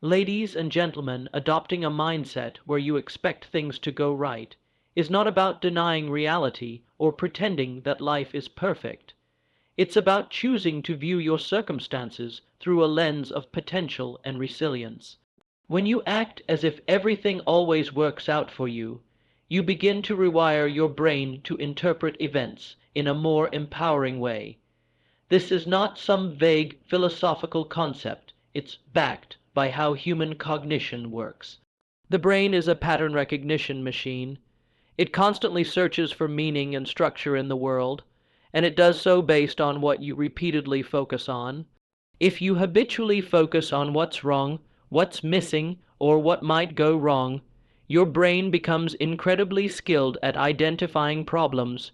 Ladies and gentlemen, adopting a mindset where you expect things to go right is not about denying reality or pretending that life is perfect. It's about choosing to view your circumstances through a lens of potential and resilience. When you act as if everything always works out for you, you begin to rewire your brain to interpret events in a more empowering way. This is not some vague philosophical concept, it's backed by how human cognition works. The brain is a pattern recognition machine. It constantly searches for meaning and structure in the world, and it does so based on what you repeatedly focus on. If you habitually focus on what's wrong, what's missing, or what might go wrong, your brain becomes incredibly skilled at identifying problems.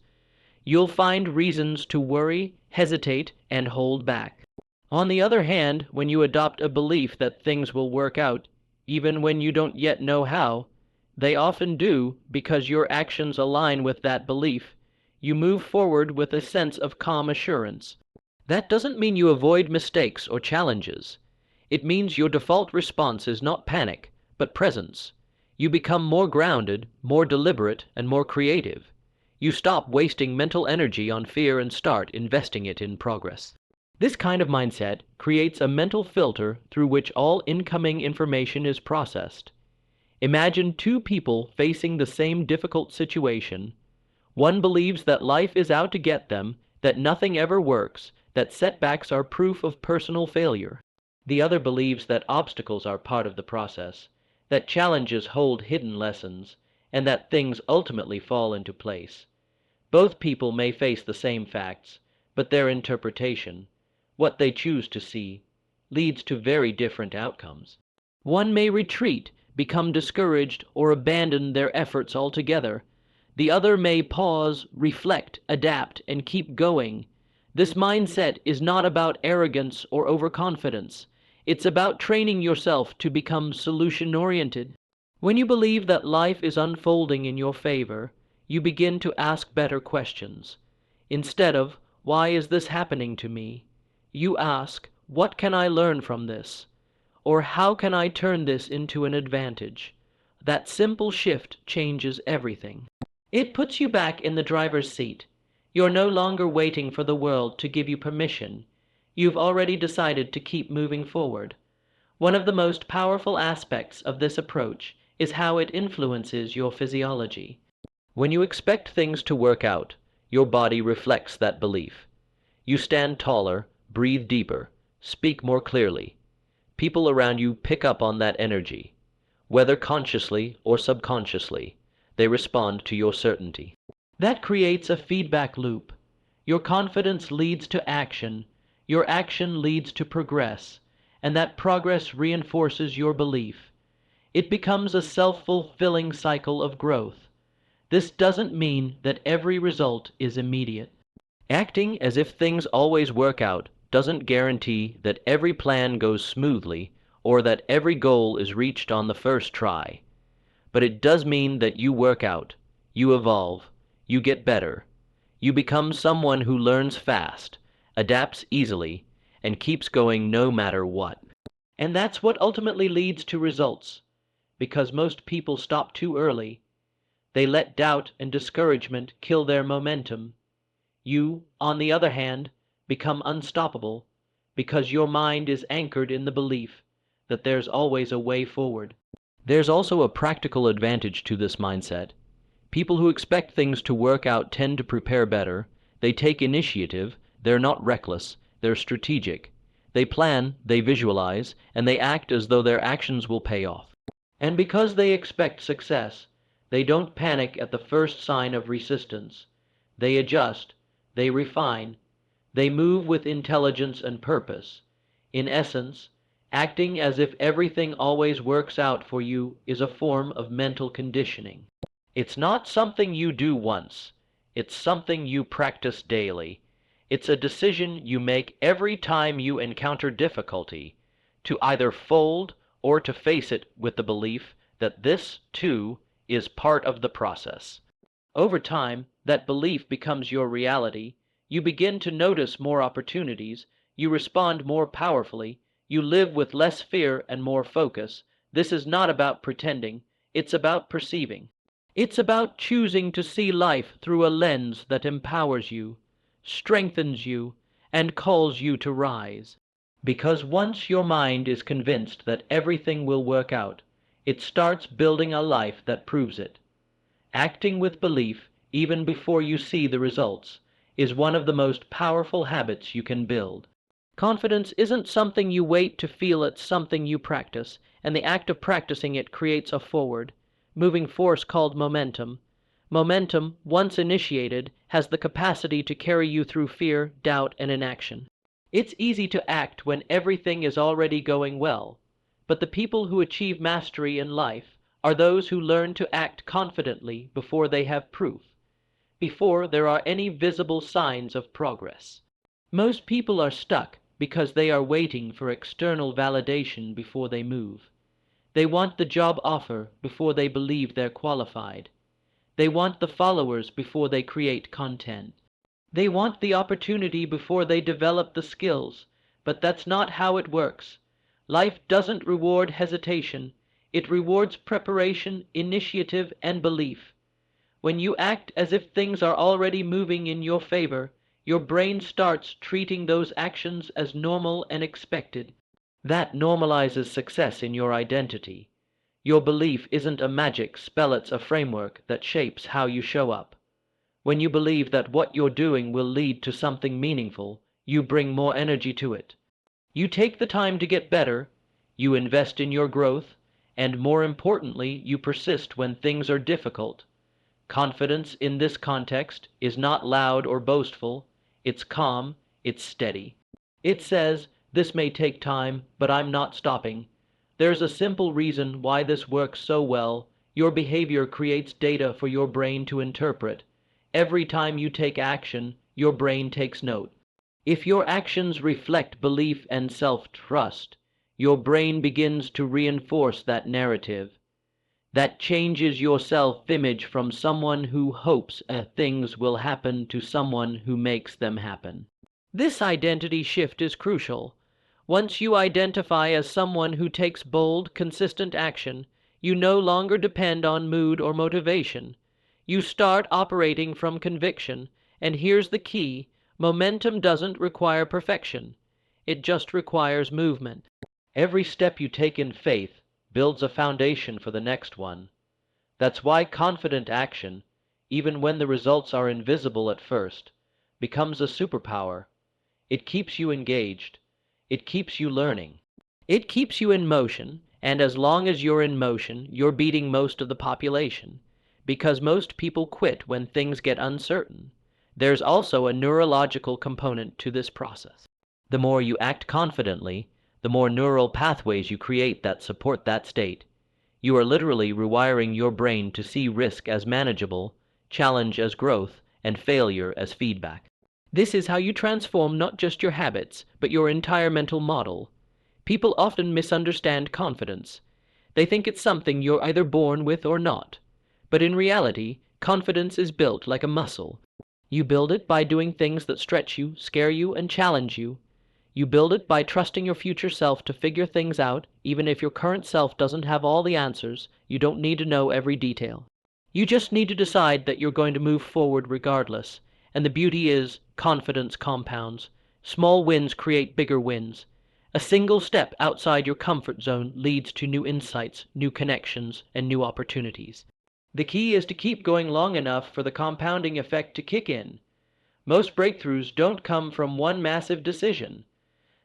You'll find reasons to worry, hesitate, and hold back. On the other hand, when you adopt a belief that things will work out, even when you don't yet know how, they often do because your actions align with that belief. You move forward with a sense of calm assurance. That doesn't mean you avoid mistakes or challenges. It means your default response is not panic, but presence. You become more grounded, more deliberate, and more creative. You stop wasting mental energy on fear and start investing it in progress. This kind of mindset creates a mental filter through which all incoming information is processed. Imagine two people facing the same difficult situation. One believes that life is out to get them, that nothing ever works, that setbacks are proof of personal failure. The other believes that obstacles are part of the process, that challenges hold hidden lessons, and that things ultimately fall into place. Both people may face the same facts, but their interpretation, what they choose to see, leads to very different outcomes. One may retreat, become discouraged, or abandon their efforts altogether. The other may pause, reflect, adapt, and keep going. This mindset is not about arrogance or overconfidence. It's about training yourself to become solution-oriented. When you believe that life is unfolding in your favor, you begin to ask better questions. Instead of, "Why is this happening to me?" you ask, "What can I learn from this?" Or "How can I turn this into an advantage?" That simple shift changes everything. It puts you back in the driver's seat. You're no longer waiting for the world to give you permission. You've already decided to keep moving forward. One of the most powerful aspects of this approach is how it influences your physiology. When you expect things to work out, your body reflects that belief. You stand taller, breathe deeper, speak more clearly. People around you pick up on that energy. Whether consciously or subconsciously, they respond to your certainty. That creates a feedback loop. Your confidence leads to action, your action leads to progress, and that progress reinforces your belief. It becomes a self-fulfilling cycle of growth. This doesn't mean that every result is immediate. Acting as if things always work out doesn't guarantee that every plan goes smoothly or that every goal is reached on the first try. But it does mean that you work out, you evolve, you get better. You become someone who learns fast, adapts easily, and keeps going no matter what. And that's what ultimately leads to results, because most people stop too early. They let doubt and discouragement kill their momentum. You, on the other hand, become unstoppable because your mind is anchored in the belief that there's always a way forward. There's also a practical advantage to this mindset. People who expect things to work out tend to prepare better. They take initiative, they're not reckless, they're strategic. They plan, they visualize, and they act as though their actions will pay off. And because they expect success, they don't panic at the first sign of resistance. They adjust, they refine, they move with intelligence and purpose. In essence, acting as if everything always works out for you is a form of mental conditioning. It's not something you do once. It's something you practice daily. It's a decision you make every time you encounter difficulty, to either fold or to face it with the belief that this, too, is part of the process. Over time, that belief becomes your reality. You begin to notice more opportunities, you respond more powerfully, You live with less fear and more focus. This is not about pretending, it's about perceiving. It's about choosing to see life through a lens that empowers you, strengthens you, and calls you to rise. Because once your mind is convinced that everything will work out, it starts building a life that proves it. Acting with belief, even before you see the results, is one of the most powerful habits you can build. Confidence isn't something you wait to feel, it's something you practice, and the act of practicing it creates a forward, moving force called momentum. Momentum, once initiated, has the capacity to carry you through fear, doubt, and inaction. It's easy to act when everything is already going well, but the people who achieve mastery in life are those who learn to act confidently before they have proof, before there are any visible signs of progress. Most people are stuck because they are waiting for external validation before they move. They want the job offer before they believe they're qualified. They want the followers before they create content. They want the opportunity before they develop the skills, but that's not how it works. Life doesn't reward hesitation. It rewards preparation, initiative, and belief. When you act as if things are already moving in your favor, your brain starts treating those actions as normal and expected. That normalizes success in your identity. Your belief isn't a magic spell, it's a framework that shapes how you show up. When you believe that what you're doing will lead to something meaningful, you bring more energy to it. You take the time to get better, you invest in your growth, and more importantly, you persist when things are difficult. Confidence in this context is not loud or boastful, it's calm, it's steady. It says, "This may take time, but I'm not stopping." There's a simple reason why this works so well. Your behavior creates data for your brain to interpret. Every time you take action, your brain takes note. If your actions reflect belief and self-trust, your brain begins to reinforce that narrative. That changes your self-image from someone who hopes things will happen to someone who makes them happen. This identity shift is crucial. Once you identify as someone who takes bold, consistent action, you no longer depend on mood or motivation. You start operating from conviction, and here's the key: momentum doesn't require perfection. It just requires movement. Every step you take in faith builds a foundation for the next one. That's why confident action, even when the results are invisible at first, becomes a superpower. It keeps you engaged. It keeps you learning. It keeps you in motion, and as long as you're in motion, you're beating most of the population, because most people quit when things get uncertain. There's also a neurological component to this process. The more you act confidently, the more neural pathways you create that support that state. You are literally rewiring your brain to see risk as manageable, challenge as growth, and failure as feedback. This is how you transform not just your habits, but your entire mental model. People often misunderstand confidence. They think it's something you're either born with or not. But in reality, confidence is built like a muscle. You build it by doing things that stretch you, scare you, and challenge you. You build it by trusting your future self to figure things out. Even if your current self doesn't have all the answers, you don't need to know every detail. You just need to decide that you're going to move forward regardless. And the beauty is, confidence compounds. Small wins create bigger wins. A single step outside your comfort zone leads to new insights, new connections, and new opportunities. The key is to keep going long enough for the compounding effect to kick in. Most breakthroughs don't come from one massive decision.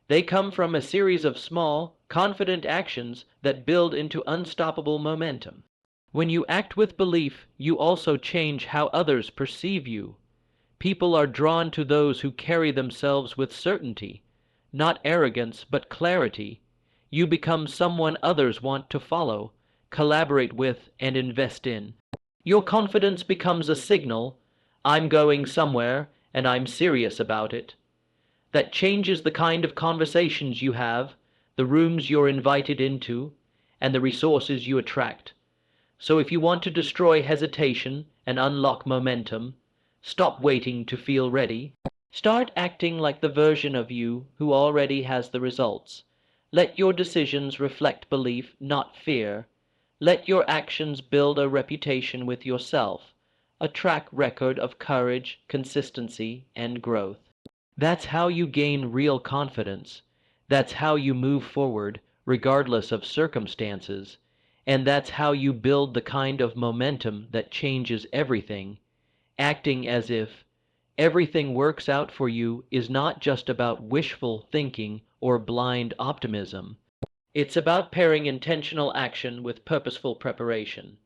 They come from a series of small, confident actions that build into unstoppable momentum. When you act with belief, you also change how others perceive you. People are drawn to those who carry themselves with certainty, not arrogance, but clarity. You become someone others want to follow, collaborate with, and invest in. Your confidence becomes a signal: I'm going somewhere, and I'm serious about it. That changes the kind of conversations you have, the rooms you're invited into, and the resources you attract. So if you want to destroy hesitation and unlock momentum, stop waiting to feel ready. Start acting like the version of you who already has the results. Let your decisions reflect belief, not fear. Let your actions build a reputation with yourself, a track record of courage, consistency, and growth. That's how you gain real confidence. That's how you move forward, regardless of circumstances. And that's how you build the kind of momentum that changes everything. Acting as if everything works out for you is not just about wishful thinking or blind optimism. It's about pairing intentional action with purposeful preparation.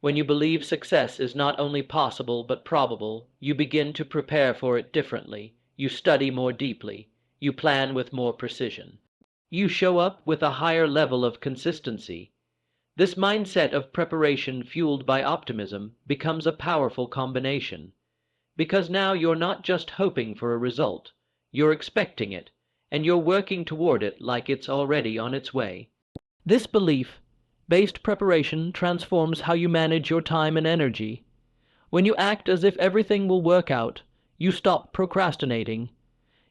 When you believe success is not only possible but probable, you begin to prepare for it differently. You study more deeply. You plan with more precision. You show up with a higher level of consistency. This mindset of preparation fueled by optimism becomes a powerful combination, because now you're not just hoping for a result, you're expecting it, and you're working toward it like it's already on its way. This belief-based preparation transforms how you manage your time and energy. When you act as if everything will work out, you stop procrastinating.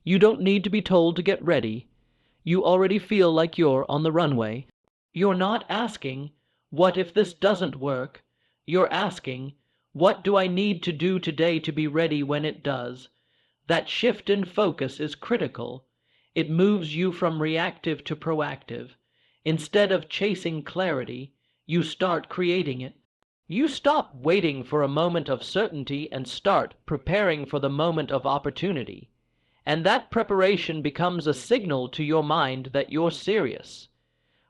You don't need to be told to get ready. You already feel like you're on the runway. You're not asking, "What if this doesn't work?" You're asking, "What do I need to do today to be ready when it does?" That shift in focus is critical. It moves you from reactive to proactive. Instead of chasing clarity, you start creating it. You stop waiting for a moment of certainty and start preparing for the moment of opportunity. And that preparation becomes a signal to your mind that you're serious.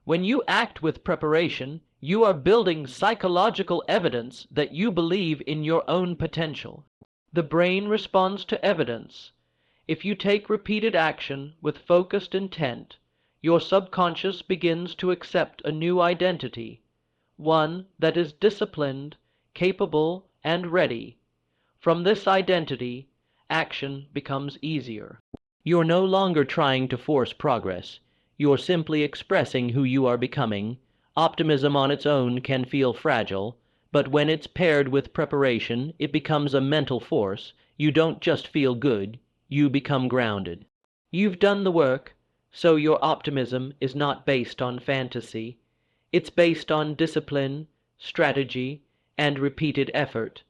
When you act with preparation, you are building psychological evidence that you believe in your own potential. The brain responds to evidence. If you take repeated action with focused intent, your subconscious begins to accept a new identity, one that is disciplined, capable, and ready. From this identity, action becomes easier. You're no longer trying to force progress. You're simply expressing who you are becoming. Optimism on its own can feel fragile, but when it's paired with preparation, it becomes a mental force. You don't just feel good, you become grounded. You've done the work, so your optimism is not based on fantasy. It's based on discipline, strategy, and repeated effort.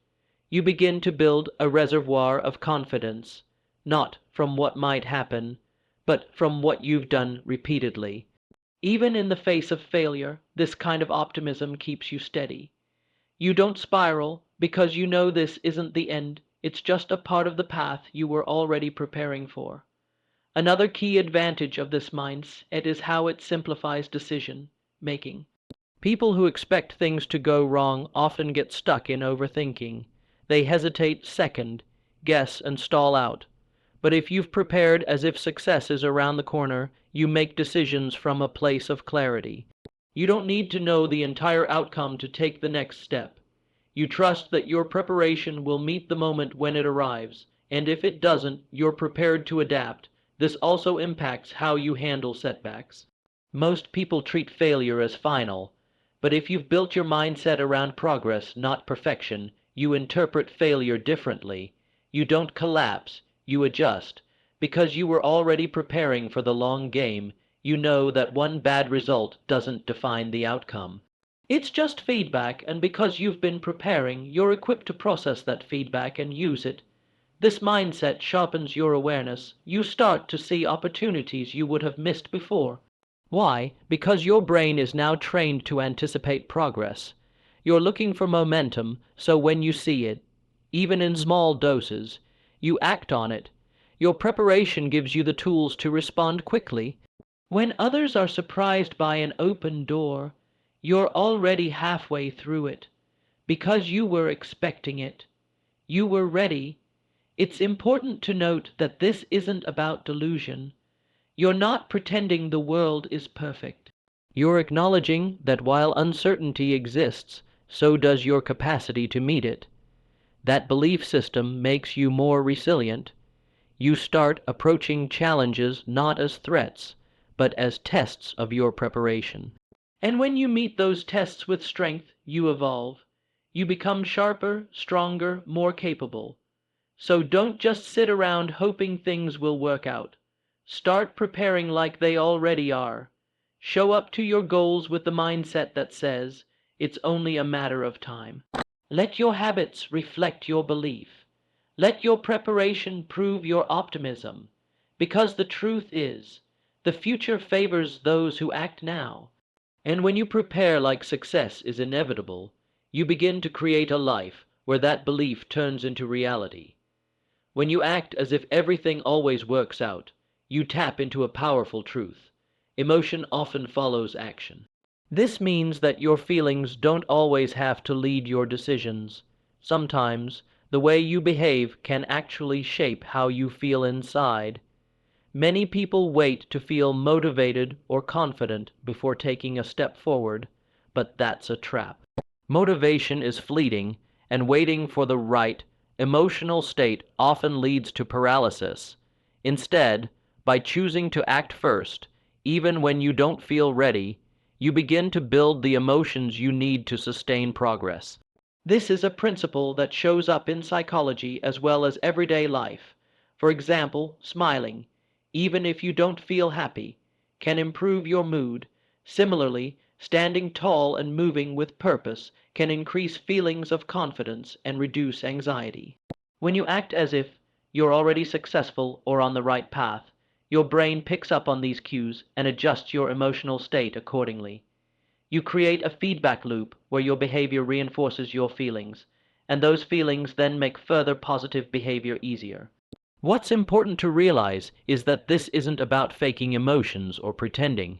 You begin to build a reservoir of confidence, not from what might happen, but from what you've done repeatedly. Even in the face of failure, this kind of optimism keeps you steady. You don't spiral because you know this isn't the end, it's just a part of the path you were already preparing for. Another key advantage of this mindset is how it simplifies decision making. People who expect things to go wrong often get stuck in overthinking. They hesitate, second, guess, and stall out. But if you've prepared as if success is around the corner, you make decisions from a place of clarity. You don't need to know the entire outcome to take the next step. You trust that your preparation will meet the moment when it arrives, and if it doesn't, you're prepared to adapt. This also impacts how you handle setbacks. Most people treat failure as final, but if you've built your mindset around progress, not perfection, you interpret failure differently. You don't collapse, you adjust. Because you were already preparing for the long game, you know that one bad result doesn't define the outcome. It's just feedback, and because you've been preparing, you're equipped to process that feedback and use it. This mindset sharpens your awareness. You start to see opportunities you would have missed before. Why? Because your brain is now trained to anticipate progress. You're looking for momentum, so when you see it, even in small doses, you act on it. Your preparation gives you the tools to respond quickly. When others are surprised by an open door, you're already halfway through it. Because you were expecting it. You were ready. It's important to note that this isn't about delusion. You're not pretending the world is perfect. You're acknowledging that while uncertainty exists, so does your capacity to meet it. That belief system makes you more resilient. You start approaching challenges not as threats, but as tests of your preparation. And when you meet those tests with strength, you evolve. You become sharper, stronger, more capable. So don't just sit around hoping things will work out. Start preparing like they already are. Show up to your goals with the mindset that says, it's only a matter of time. Let your habits reflect your belief. Let your preparation prove your optimism. Because the truth is, the future favors those who act now. And when you prepare like success is inevitable, you begin to create a life where that belief turns into reality. When you act as if everything always works out, you tap into a powerful truth. Emotion often follows action. This means that your feelings don't always have to lead your decisions. Sometimes, the way you behave can actually shape how you feel inside. Many people wait to feel motivated or confident before taking a step forward, but that's a trap. Motivation is fleeting, and waiting for the right, emotional state often leads to paralysis. Instead, by choosing to act first, even when you don't feel ready, you begin to build the emotions you need to sustain progress. This is a principle that shows up in psychology as well as everyday life. For example, smiling, even if you don't feel happy, can improve your mood. Similarly, standing tall and moving with purpose can increase feelings of confidence and reduce anxiety. When you act as if you're already successful or on the right path, your brain picks up on these cues and adjusts your emotional state accordingly. You create a feedback loop where your behavior reinforces your feelings, and those feelings then make further positive behavior easier. What's important to realize is that this isn't about faking emotions or pretending.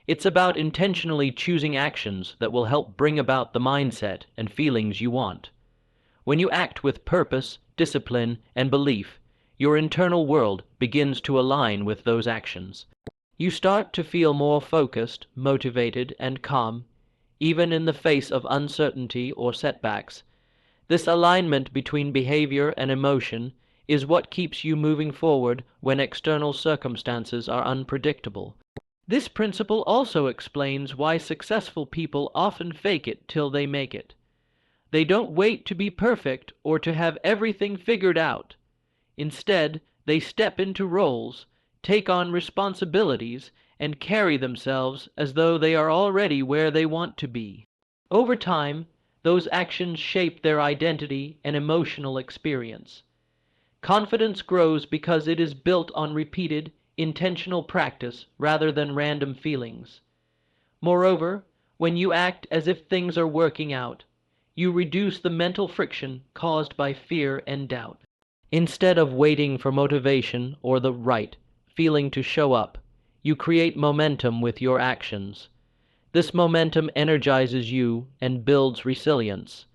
It's about intentionally choosing actions that will help bring about the mindset and feelings you want. When you act with purpose, discipline, and belief, your internal world begins to align with those actions. You start to feel more focused, motivated, and calm, even in the face of uncertainty or setbacks. This alignment between behavior and emotion is what keeps you moving forward when external circumstances are unpredictable. This principle also explains why successful people often fake it till they make it. They don't wait to be perfect or to have everything figured out. Instead, they step into roles, take on responsibilities, and carry themselves as though they are already where they want to be. Over time, those actions shape their identity and emotional experience. Confidence grows because it is built on repeated, intentional practice rather than random feelings. Moreover, when you act as if things are working out, you reduce the mental friction caused by fear and doubt. Instead of waiting for motivation or the right feeling to show up, you create momentum with your actions. This momentum energizes you and builds resilience.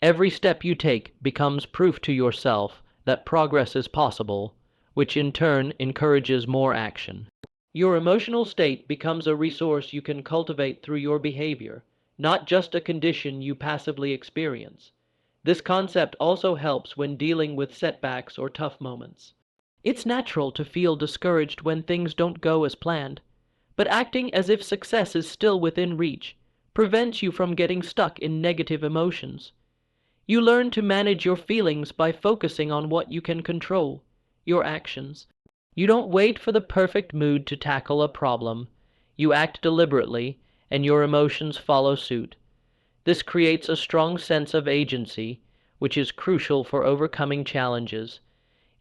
Every step you take becomes proof to yourself that progress is possible, which in turn encourages more action. Your emotional state becomes a resource you can cultivate through your behavior, not just a condition you passively experience. This concept also helps when dealing with setbacks or tough moments. It's natural to feel discouraged when things don't go as planned, but acting as if success is still within reach prevents you from getting stuck in negative emotions. You learn to manage your feelings by focusing on what you can control, your actions. You don't wait for the perfect mood to tackle a problem. You act deliberately, and your emotions follow suit. This creates a strong sense of agency, which is crucial for overcoming challenges.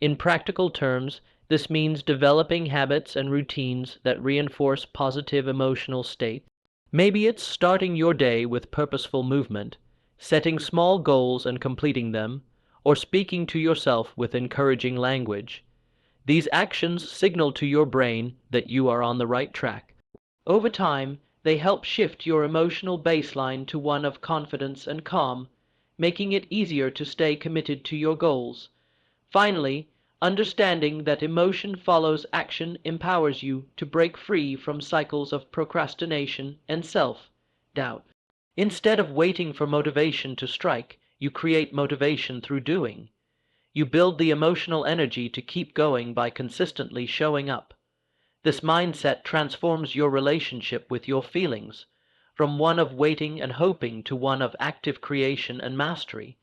In practical terms, this means developing habits and routines that reinforce positive emotional state. Maybe it's starting your day with purposeful movement, setting small goals and completing them, or speaking to yourself with encouraging language. These actions signal to your brain that you are on the right track. Over time, they help shift your emotional baseline to one of confidence and calm, making it easier to stay committed to your goals. Finally, understanding that emotion follows action empowers you to break free from cycles of procrastination and self-doubt. Instead of waiting for motivation to strike, you create motivation through doing. You build the emotional energy to keep going by consistently showing up. This mindset transforms your relationship with your feelings, from one of waiting and hoping to one of active creation and mastery.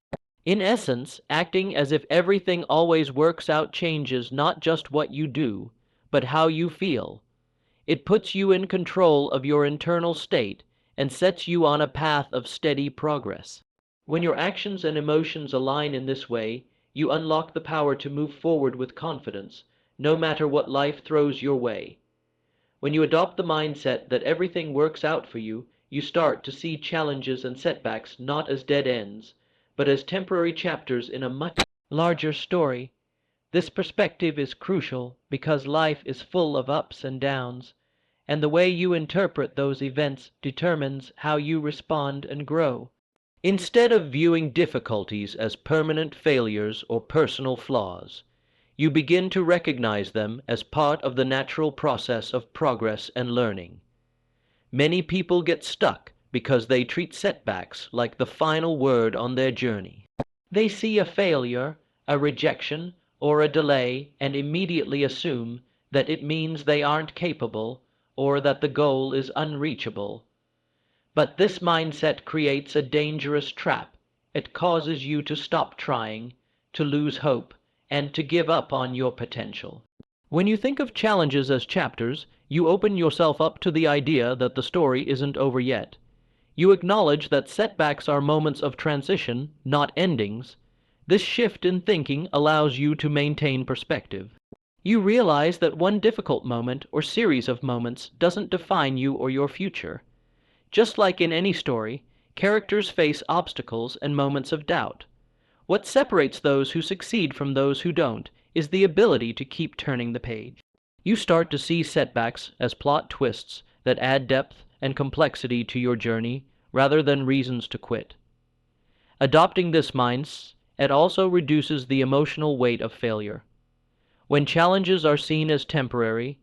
In essence, acting as if everything always works out changes not just what you do, but how you feel. It puts you in control of your internal state and sets you on a path of steady progress. When your actions and emotions align in this way, you unlock the power to move forward with confidence, no matter what life throws your way. When you adopt the mindset that everything works out for you, you start to see challenges and setbacks not as dead ends, but as temporary chapters in a much larger story. This perspective is crucial because life is full of ups and downs, and the way you interpret those events determines how you respond and grow. Instead of viewing difficulties as permanent failures or personal flaws, you begin to recognize them as part of the natural process of progress and learning. Many people get stuck because they treat setbacks like the final word on their journey. They see a failure, a rejection, or a delay and immediately assume that it means they aren't capable or that the goal is unreachable. But this mindset creates a dangerous trap. It causes you to stop trying, to lose hope, and to give up on your potential. When you think of challenges as chapters, you open yourself up to the idea that the story isn't over yet. You acknowledge that setbacks are moments of transition, not endings. This shift in thinking allows you to maintain perspective. You realize that one difficult moment or series of moments doesn't define you or your future. Just like in any story, characters face obstacles and moments of doubt. What separates those who succeed from those who don't is the ability to keep turning the page. You start to see setbacks as plot twists that add depth and complexity to your journey rather than reasons to quit. Adopting this mindset also reduces the emotional weight of failure. When challenges are seen as temporary,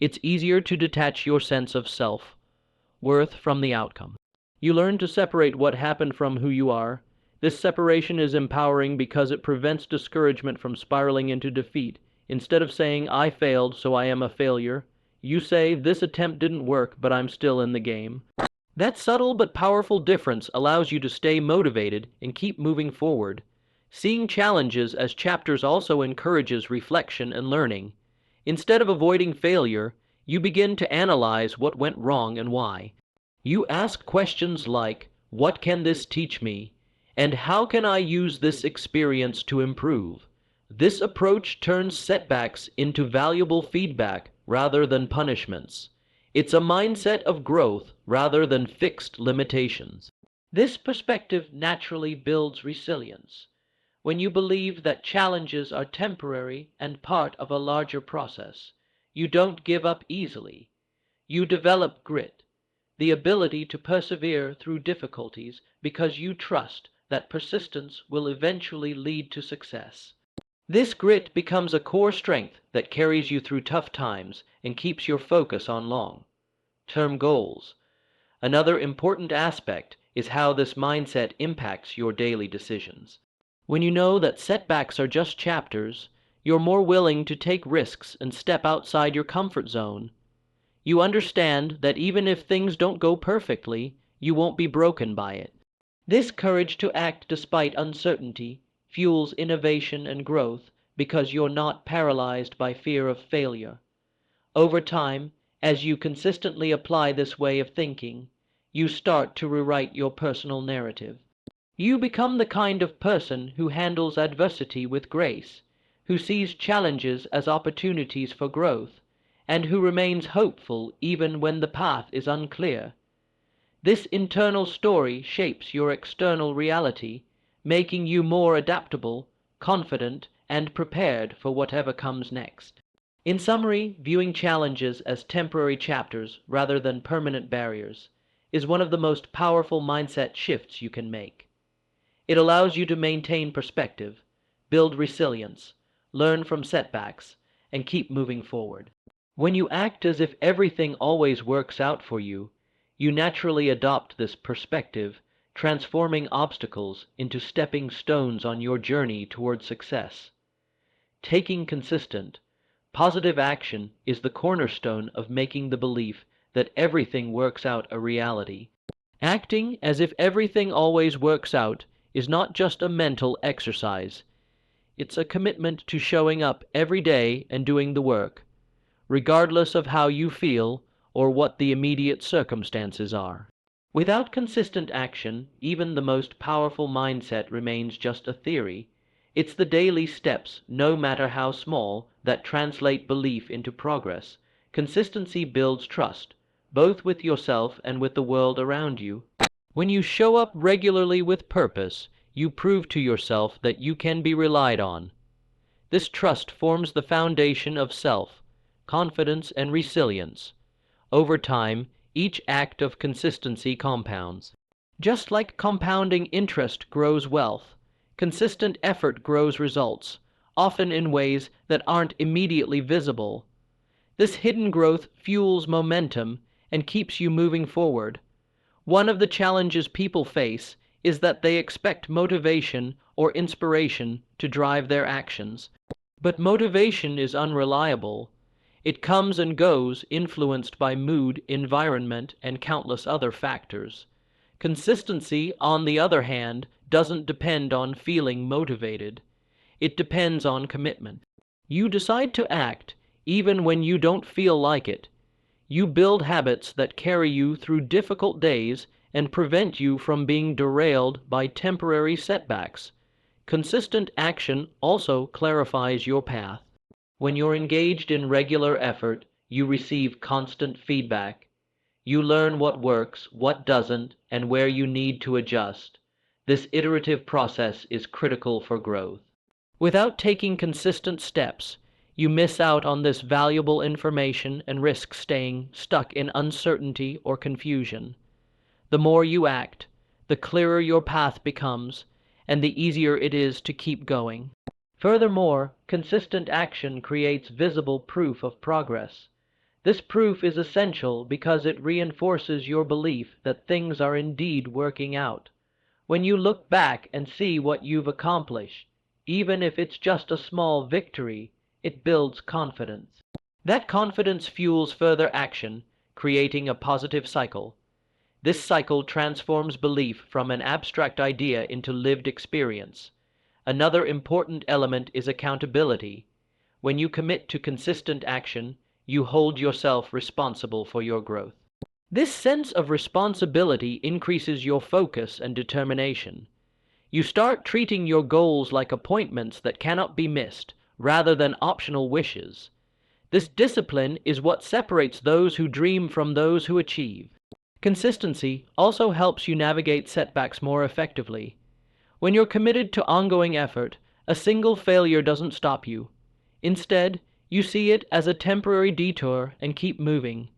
it's easier to detach your sense of self-worth from the outcome. You learn to separate what happened from who you are. This separation is empowering because it prevents discouragement from spiraling into defeat. Instead of saying, "I failed, so I am a failure," you say, "This attempt didn't work, but I'm still in the game." That subtle but powerful difference allows you to stay motivated and keep moving forward. Seeing challenges as chapters also encourages reflection and learning. Instead of avoiding failure, you begin to analyze what went wrong and why. You ask questions like, "What can this teach me?" and "How can I use this experience to improve?" This approach turns setbacks into valuable feedback rather than punishments. It's a mindset of growth rather than fixed limitations. This perspective naturally builds resilience. When you believe that challenges are temporary and part of a larger process, you don't give up easily. You develop grit, the ability to persevere through difficulties because you trust that persistence will eventually lead to success. This grit becomes a core strength that carries you through tough times and keeps your focus on long-term goals. Another important aspect is how this mindset impacts your daily decisions. When you know that setbacks are just chapters, you're more willing to take risks and step outside your comfort zone. You understand that even if things don't go perfectly, you won't be broken by it. This courage to act despite uncertainty fuels innovation and growth because you're not paralyzed by fear of failure. Over time, as you consistently apply this way of thinking, you start to rewrite your personal narrative. You become the kind of person who handles adversity with grace, who sees challenges as opportunities for growth, and who remains hopeful even when the path is unclear. This internal story shapes your external reality, making you more adaptable, confident, and prepared for whatever comes next. In summary, viewing challenges as temporary chapters rather than permanent barriers is one of the most powerful mindset shifts you can make. It allows you to maintain perspective, build resilience, learn from setbacks, and keep moving forward. When you act as if everything always works out for you, you naturally adopt this perspective, transforming obstacles into stepping stones on your journey toward success. Taking consistent, positive action is the cornerstone of making the belief that everything works out a reality. Acting as if everything always works out is not just a mental exercise. It's a commitment to showing up every day and doing the work. Regardless of how you feel or what the immediate circumstances are. Without consistent action, even the most powerful mindset remains just a theory. It's the daily steps, no matter how small, that translate belief into progress. Consistency builds trust, both with yourself and with the world around you. When you show up regularly with purpose, you prove to yourself that you can be relied on. This trust forms the foundation of self-confidence and resilience. Over time, each act of consistency compounds. Just like compounding interest grows wealth, consistent effort grows results, often in ways that aren't immediately visible. This hidden growth fuels momentum and keeps you moving forward. One of the challenges people face is that they expect motivation or inspiration to drive their actions. But motivation is unreliable. It comes and goes, influenced by mood, environment, and countless other factors. Consistency, on the other hand, doesn't depend on feeling motivated. It depends on commitment. You decide to act even when you don't feel like it. You build habits that carry you through difficult days and prevent you from being derailed by temporary setbacks. Consistent action also clarifies your path. When you're engaged in regular effort, you receive constant feedback. You learn what works, what doesn't, and where you need to adjust. This iterative process is critical for growth. Without taking consistent steps, you miss out on this valuable information and risk staying stuck in uncertainty or confusion. The more you act, the clearer your path becomes, and the easier it is to keep going. Furthermore, consistent action creates visible proof of progress. This proof is essential because it reinforces your belief that things are indeed working out. When you look back and see what you've accomplished, even if it's just a small victory, it builds confidence. That confidence fuels further action, creating a positive cycle. This cycle transforms belief from an abstract idea into lived experience. Another important element is accountability. When you commit to consistent action, you hold yourself responsible for your growth. This sense of responsibility increases your focus and determination. You start treating your goals like appointments that cannot be missed, rather than optional wishes. This discipline is what separates those who dream from those who achieve. Consistency also helps you navigate setbacks more effectively. When you're committed to ongoing effort, a single failure doesn't stop you. Instead, you see it as a temporary detour and keep moving.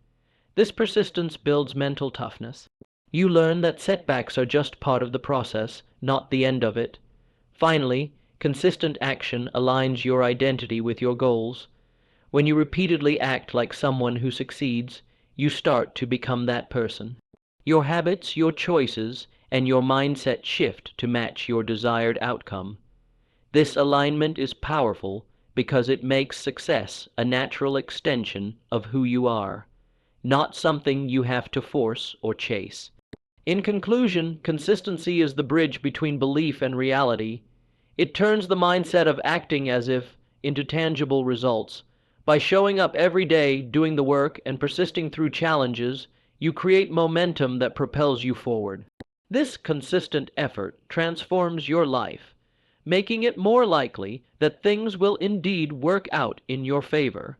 This persistence builds mental toughness. You learn that setbacks are just part of the process, not the end of it. Finally, consistent action aligns your identity with your goals. When you repeatedly act like someone who succeeds, you start to become that person. Your habits, your choices, and your mindset shift to match your desired outcome. This alignment is powerful because it makes success a natural extension of who you are, not something you have to force or chase. In conclusion, consistency is the bridge between belief and reality. It turns the mindset of acting as if into tangible results. By showing up every day, doing the work, and persisting through challenges, you create momentum that propels you forward. This consistent effort transforms your life, making it more likely that things will indeed work out in your favor.